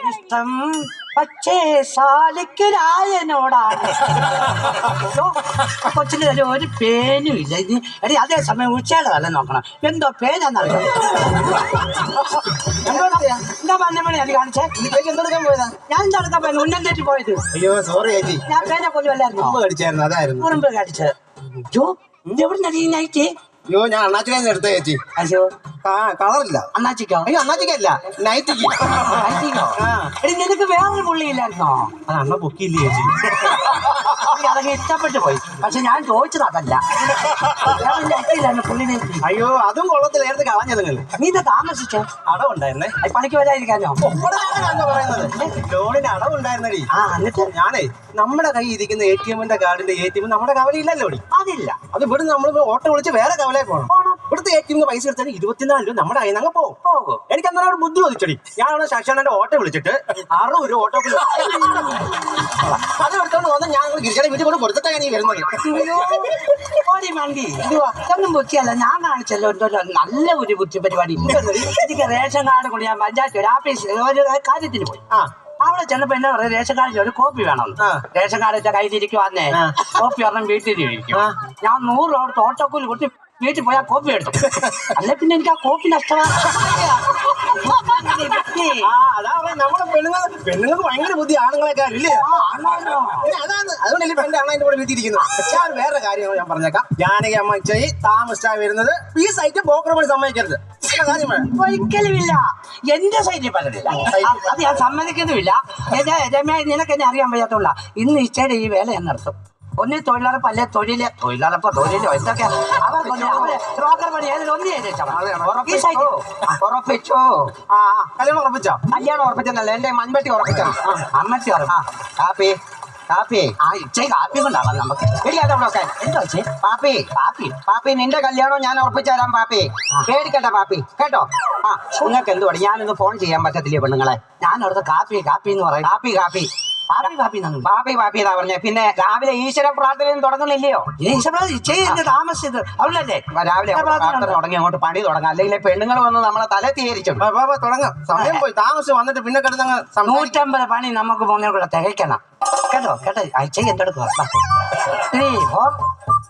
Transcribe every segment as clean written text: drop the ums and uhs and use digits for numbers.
ഇഷ്ടം പക്ഷേ സാലിക്ക് രായനോടാണ്. കൊച്ചിന് ഒരു പേനും ഇല്ല. എടി അതേസമയം ഉച്ചയുടെ വല്ല നോക്കണം. എന്തോ പേനാന്നറിയാം. എന്താ 12 മണി അത് കാണിച്ചേ? എന്തെടുക്കാൻ പോയതാ? ഞാൻ എന്താ എടുക്കാൻ പോയത്? ഉന്നം തെറ്റി പോയത്. അയ്യോ സോറി ചേച്ചി, ഞാൻ പേനെ കൊല്ലുമല്ലായിരുന്നു. കടിച്ചായിരുന്നു, അതായിരുന്നു. ഉറുമ്പ് കടിച്ചത്. എവിടെ നടിയായിട്ട്? അയ്യോ ഞാൻ അണ്ണാച്ചിനെ എടുത്ത ചേച്ചി. അയ്യോ കളറില്ല. അണ്ണാച്ചിക്കോ? അയ്യോ അണ്ണാച്ചിക്കല്ല, നൈറ്റിക്ക്. എടി നിനക്ക് വേറൊരു പുള്ളിയില്ലായിരുന്നോ? അത് അണ്ണ പൊക്കിയില്ലേ ചേച്ചി? അതൊക്കെ ഇഷ്ടപ്പെട്ടു പോയി. പക്ഷെ ഞാൻ ചോദിച്ചത് അതല്ല. പുള്ളിനെ. അയ്യോ അതും കൊള്ളത്തില്ല, നേരത്തെ കളഞ്ഞത് നിങ്ങൾ. നീ ഇത് താമസിച്ചോ? അടവുണ്ടായിരുന്നേ. പണിക്ക് വരാതിരിക്കാനോ? പറയുന്നത് ലോണിന് അടവുണ്ടായിരുന്നടി. എന്നിട്ട് ഞാനേ നമ്മുടെ കയ്യിൽ ഇരിക്കുന്ന എടിഎമ്മിന്റെ കാർഡിന്റെ എടിഎം നമ്മുടെ കവലയില്ലല്ലോ. അതില്ല. അത് ഇവിടെ നമ്മൾ ഓട്ടോ വിളിച്ച് വേറെ കവലയിൽ പോകണം. ഇവിടുത്തെ എടിഎമ്മിന് പൈസ എടുത്താൽ 24 രൂപ നമ്മുടെ കയ്യിൽ നിന്ന് പോകും. എനിക്ക് അന്നേരം ഒരു ബുദ്ധി ചോദിച്ചടി. ഞാനാണ് ശശാനന്റെ ഓട്ടോ വിളിച്ചിട്ട് 60 രൂപ ഓട്ടോ അത് എടുത്തോണ്ട് വന്ന് ഞാൻ ഗിരിജയുടെ വീട്ടിൽ കൊണ്ട് കൊടുത്തിട്ടാണ് ഞാൻ ഈ വരുന്നത്. മണ്ടി ഇതൊന്നും ബുദ്ധിയല്ല. ഞാൻ കാണിച്ചല്ലോ എന്തോ നല്ല ഒരു ബുദ്ധി പരിപാടി. എനിക്ക് റേഷൻ കാർഡ് കൊണ്ട് ഞാൻ പഞ്ചായത്ത് ഒരു ആഫീസ് ഒരു കാര്യത്തിന് പോയി. അവിടെ ചെന്നപ്പോ എന്നാ പറയാ, റേഷൻ കാർഡിൽ ഒരു കോപ്പി വേണം. റേഷൻ കാർഡ് വെച്ചാൽ കയ്യിലിരിക്കുവാന്നേ. കോപ്പി ഒരെണ്ണം വീട്ടിലിരിക്കും. ഞാൻ 100 രൂപ കൊടുത്ത് ഓട്ടോക്കൂലി കൊടുത്ത് വീട്ടിൽ പോയാൽ കോപ്പി എടുത്തു. അല്ലെ പിന്നെ എനിക്ക് ആ കോപ്പി നഷ്ടമാണ്. നമ്മുടെ പെണ്ണുങ്ങൾക്ക് ഭയങ്കര ബുദ്ധി, ആണുങ്ങളൊക്കെ ഇല്ലേ? അതാണ് അതുകൊണ്ടല്ലേ എന്റെ അണ്ണ എന്റെ കൂടെ വീട്ടിരിക്കുന്നത്. ഞാൻ വേറെ കാര്യങ്ങൾ ഞാൻ പറഞ്ഞേക്കാം. ജാനകി അമ്മ താമസിച്ചാ വരുന്നത് ഈ സൈറ്റ് ബ്രോക്കർ പണി സമ്മതിക്കരുത്. ഒരിക്കലുമില്ല. എന്റെ സൈറ്റിൽ പറഞ്ഞില്ല, അത് ഞാൻ സമ്മതിക്കുന്നുമില്ല. രമ്യ നിനക്ക് എന്നെ അറിയാൻ വയ്യാത്തുള്ള ഇന്ന് ഇച്ചയുടെ ഈ വേല ഞാൻ നടത്തും. ഒന്നേ തൊഴിലുറപ്പ് അല്ലെ തൊഴിലുറപ്പോ എന്തൊക്കെ അവരെ ബ്രോക്കർ പണി ഏതൊരു ഒന്നേ ഉറപ്പിച്ചോ. കല്യാണം ഉറപ്പിച്ചോ? കല്യാണം ഉറപ്പിച്ചെന്നല്ല, എന്റെ മൺവെട്ടി ഉറപ്പിച്ചോ. അമ്മച്ചി കാപ്പി കാപ്പി കാപ്പി കൊണ്ടാവാം നമുക്ക്. എന്താ പാപ്പി പാപ്പി പാപ്പി നിന്റെ കല്യാണം ഞാൻ ഉറപ്പിച്ചു തരാം പാപ്പി. പേടിക്കട്ടെ പാപ്പി, കേട്ടോ? നിങ്ങൾക്ക് എന്ത് പറയും, ഞാനൊന്ന് ഫോൺ ചെയ്യാൻ പറ്റത്തില്ലേ പെണ്ണുങ്ങളെ? ഞാൻ അവിടുത്തെ കാപ്പി എന്ന് പറയും. കാപ്പി കാപ്പി പാപ്പി പാപ്പി എന്നാ പറഞ്ഞ. പിന്നെ രാവിലെ ഈശ്വര പ്രാർത്ഥനയും തുടങ്ങുന്നില്ലയോ? താമസിച്ചത് അവളല്ലേ രാവിലെ പ്രാർത്ഥന തുടങ്ങി അങ്ങോട്ട് പണി തുടങ്ങാം. അല്ലെങ്കിൽ പെണ്ണുങ്ങൾ വന്ന് നമ്മളെ തല തീരിച്ചു തുടങ്ങാം. സമയം പോയി താമസിച്ച് വന്നിട്ട് പിന്നെ കിടന്നങ്ങ് 150 പണി നമുക്ക് പോകുന്ന കൂടെ തികയ്ക്കണം. കേട്ടോ എന്തെടുക്കുക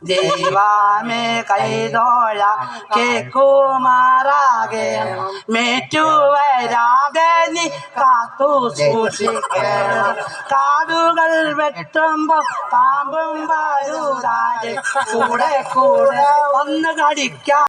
ദൈവമേ കൈതോഴ കേക്കുമാറാകെ മേറ്റുവരാകെ നീ കാത്തു സൂക്ഷിക്കണം. കാടുകൾ വെട്ടുമ്പോ പാമ്പും വരൂതാതെ കൂടെ ഒന്ന് കടിക്കാം.